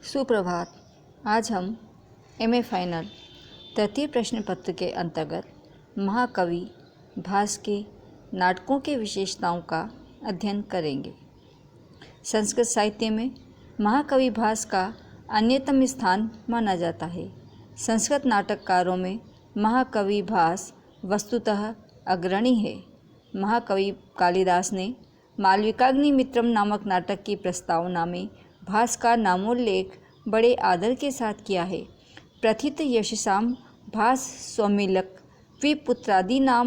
सुप्रभात। आज हम एमए फाइनल तृतीय प्रश्न पत्र के अंतर्गत महाकवि भास के नाटकों के विशेषताओं का अध्ययन करेंगे। संस्कृत साहित्य में महाकवि भास का अन्यतम स्थान माना जाता है। संस्कृत नाटककारों में महाकवि भास वस्तुतः अग्रणी है। महाकवि कालिदास ने मालविकाग्निमित्रम नामक नाटक की प्रस्तावना में भास का नामोल्लेख बड़े आदर के साथ किया है। प्रथित यशसाम भास स्वमिलक विपुत्रादीनां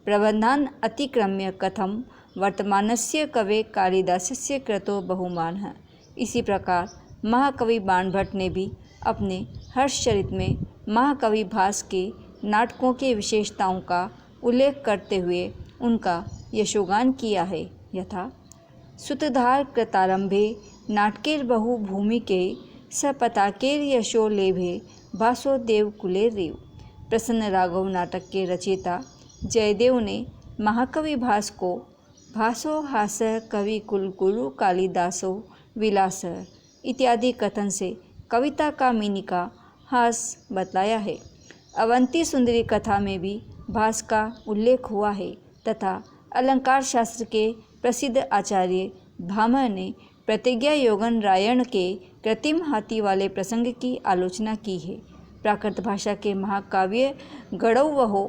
प्रबन्धान् अतिक्रम्य कथम वर्तमानस्य कवे कालिदासस्य कृतो बहुमानः। इसी प्रकार महाकवि बाणभट्ट ने भी अपने हर्षचरित में महाकवि भास के नाटकों के विशेषताओं का उल्लेख करते हुए उनका यशोगान किया है। यथा सूत्रधार कृतारंभे नाटकेर बहु भूमिके सपताकेर यशो लेभे भासो देवकुले रेव। प्रसन्न राघव नाटक के रचयिता जयदेव ने महाकवि भास को भासो हास कवि कुलगुरु कालिदासो विलास इत्यादि कथन से कविता का मीनी का हास बतलाया है। अवंती सुंदरी कथा में भी भास का उल्लेख हुआ है तथा अलंकार शास्त्र के प्रसिद्ध आचार्य भामह ने प्रतिज्ञा योगन रायण के कृत्रिम हाथी वाले प्रसंग की आलोचना की है। प्राकृत भाषा के महाकाव्य गणौवहो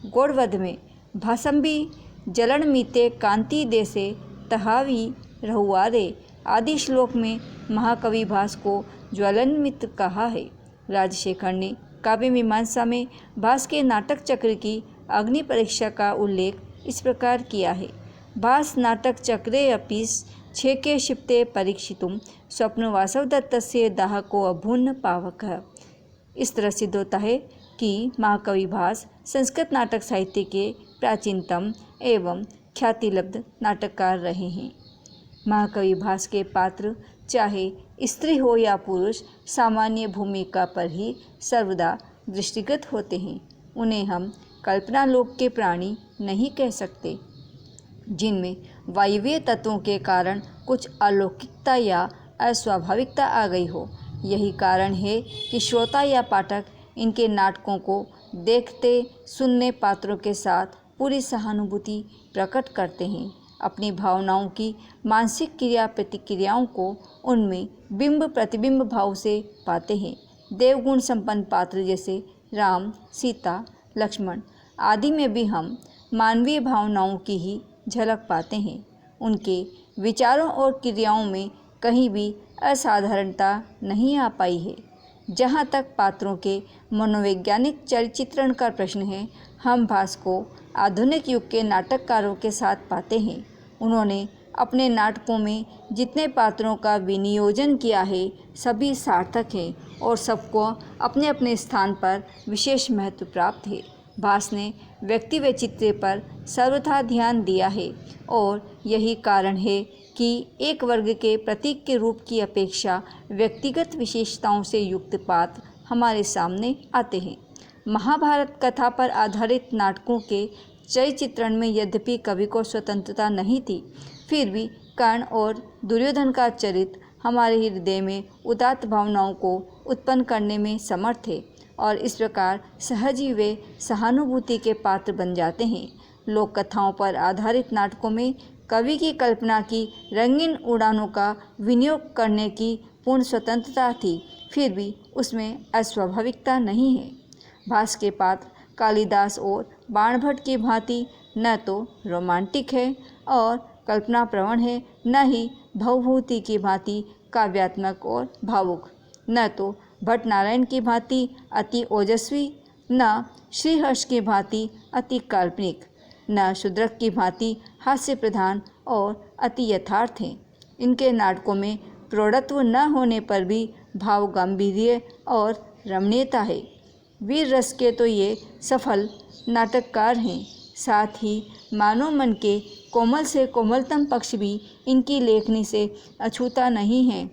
गौड़वध में भासंबी जलन मीते कांति देसे तहावी रहुआरे आदि श्लोक में महाकवि भास को ज्वलनमित कहा है। राजशेखर ने काव्य मीमांसा में भास के नाटक चक्र की अग्नि परीक्षा का उल्लेख इस प्रकार किया है। भास नाटक चक्रे अपीस छेके क्षिप्ते परीक्षितुम स्वप्न वासवदत्तस्य दाहको अभून्न पावकः। इस तरह सिद्ध होता है कि महाकवि भास संस्कृत नाटक साहित्य के प्राचीनतम एवं ख्यातिलब्ध नाटककार रहे हैं। महाकवि भास के पात्र चाहे स्त्री हो या पुरुष सामान्य भूमिका पर ही सर्वदा दृष्टिगत होते हैं। उन्हें हम कल्पनालोक के प्राणी नहीं कह सकते, जिनमें वायवीय तत्वों के कारण कुछ अलौकिकता या अस्वाभाविकता आ गई हो। यही कारण है कि श्रोता या पाठक इनके नाटकों को देखते सुनने पात्रों के साथ पूरी सहानुभूति प्रकट करते हैं। अपनी भावनाओं की मानसिक क्रिया प्रतिक्रियाओं को उनमें बिंब प्रतिबिंब भाव से पाते हैं। देवगुण संपन्न पात्र जैसे राम, सीता, लक्ष्मण आदि में भी हम मानवीय भावनाओं की ही झलक पाते हैं। उनके विचारों और क्रियाओं में कहीं भी असाधारणता नहीं आ पाई है। जहाँ तक पात्रों के मनोवैज्ञानिक चरित्रण का प्रश्न है, हम भास को आधुनिक युग के नाटककारों के साथ पाते हैं। उन्होंने अपने नाटकों में जितने पात्रों का विनियोजन किया है सभी सार्थक हैं और सबको अपने अपने स्थान पर विशेष महत्व प्राप्त है। भास ने व्यक्ति वैचित्र्य पर सर्वथा ध्यान दिया है और यही कारण है कि एक वर्ग के प्रतीक के रूप की अपेक्षा व्यक्तिगत विशेषताओं से युक्त पात्र हमारे सामने आते हैं। महाभारत कथा पर आधारित नाटकों के चरित्रण में यद्यपि कवि को स्वतंत्रता नहीं थी, फिर भी कर्ण और दुर्योधन का चरित्र हमारे हृदय में उदात्त भावनाओं को उत्पन्न करने में समर्थ है और इस प्रकार सहज ही वे सहानुभूति के पात्र बन जाते हैं। लोक कथाओं पर आधारित नाटकों में कवि की कल्पना की रंगीन उड़ानों का विनियोग करने की पूर्ण स्वतंत्रता थी, फिर भी उसमें अस्वाभाविकता नहीं है। भास के पात्र कालिदास और बाणभट्ट की भांति न तो रोमांटिक है और कल्पना प्रवण है, न ही भवभूति की भांति काव्यात्मक और भावुक, न तो भट्ट नारायण की भांति अति ओजस्वी, न श्रीहर्ष की भांति अति काल्पनिक, न शूद्रक की भांति हास्य प्रधान और अति यथार्थ हैं। इनके नाटकों में प्रौढ़त्व न होने पर भी भाव गांभीर्य और रमणीयता है। वीर रस के तो ये सफल नाटककार हैं, साथ ही मानव मन के कोमल से कोमलतम पक्ष भी इनकी लेखनी से अछूता नहीं है।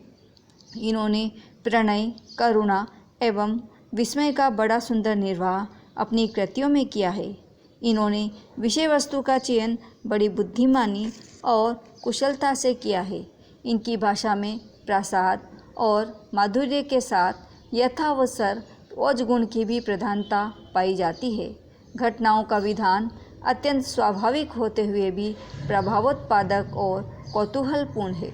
इन्होंने प्रणय, करुणा एवं विस्मय का बड़ा सुंदर निर्वाह अपनी कृतियों में किया है। इन्होंने विषय वस्तु का चयन बड़ी बुद्धिमानी और कुशलता से किया है। इनकी भाषा में प्रासाद और माधुर्य के साथ यथावसर ओज गुण की भी प्रधानता पाई जाती है। घटनाओं का विधान अत्यंत स्वाभाविक होते हुए भी प्रभावोत्पादक और कौतूहलपूर्ण है।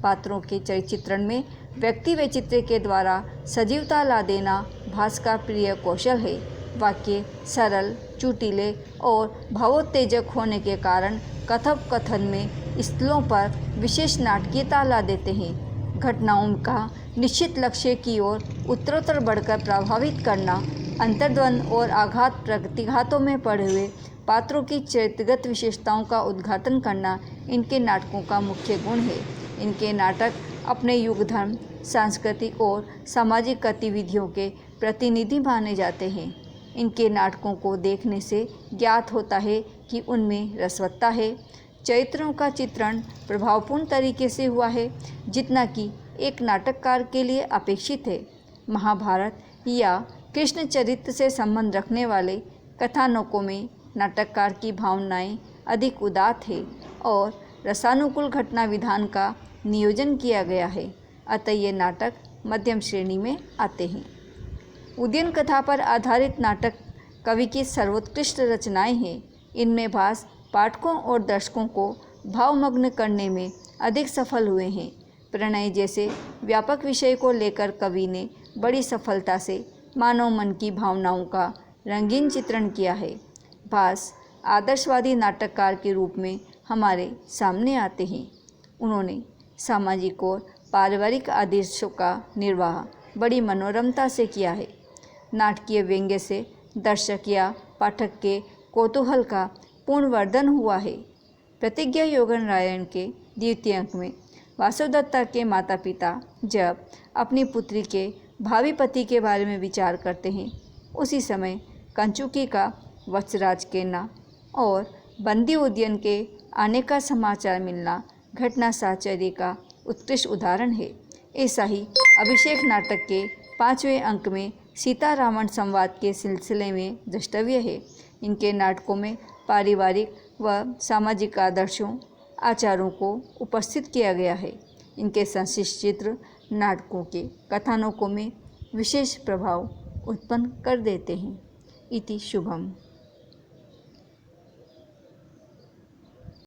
पात्रों के चित्रण में व्यक्ति वैचित्र्य के द्वारा सजीवता ला देना भास का प्रिय कौशल है। वाक्य सरल, चुटीले और भावोत्तेजक होने के कारण कथन में स्थलों पर विशेष नाटकीयता ला देते हैं। घटनाओं का निश्चित लक्ष्य की ओर उत्तरोत्तर बढ़कर प्रभावित करना, अंतर्द्वंद और आघात प्रतिघातों में पड़े हुए पात्रों की चरित्रगत विशेषताओं का उद्घाटन करना इनके नाटकों का मुख्य गुण है। इनके नाटक अपने युग, धर्म, सांस्कृतिक और सामाजिक गतिविधियों के प्रतिनिधि माने जाते हैं। इनके नाटकों को देखने से ज्ञात होता है कि उनमें रसवत्ता है। चरित्रों का चित्रण प्रभावपूर्ण तरीके से हुआ है, जितना कि एक नाटककार के लिए अपेक्षित है। महाभारत या कृष्ण चरित्र से संबंध रखने वाले कथानकों में नाटककार की भावनाएं अधिक उदात्त है और रसानुकूल घटना विधान का नियोजन किया गया है। अतः ये नाटक मध्यम श्रेणी में आते हैं। उद्यन कथा पर आधारित नाटक कवि की सर्वोत्कृष्ट रचनाएं हैं। इनमें भास पाठकों और दर्शकों को भावमग्न करने में अधिक सफल हुए हैं। प्रणय जैसे व्यापक विषय को लेकर कवि ने बड़ी सफलता से मानव मन की भावनाओं का रंगीन चित्रण किया है। भास आदर्शवादी नाटककार के रूप में हमारे सामने आते हैं। उन्होंने सामाजिक और पारिवारिक आदर्शों का निर्वाह बड़ी मनोरमता से किया है। नाटकीय व्यंग्य से दर्शक या पाठक के कौतूहल का पूर्ण वर्धन हुआ है। प्रतिज्ञा योगन रायण के द्वितीय अंक में वासुदत्ता के माता पिता जब अपनी पुत्री के भावी पति के बारे में विचार करते हैं, उसी समय कंचुकी का वत्सराज केना और बंदी उद्यन के आने का समाचार मिलना घटना साहचर्य का उत्कृष्ट उदाहरण है। ऐसा ही अभिषेक नाटक के 5वें अंक में सीता रावण संवाद के सिलसिले में द्रष्टव्य है। इनके नाटकों में पारिवारिक व सामाजिक आदर्शों, आचारों को उपस्थित किया गया है। इनके संश्लिष्ट चित्र नाटकों के कथानकों में विशेष प्रभाव उत्पन्न कर देते हैं। इति शुभम।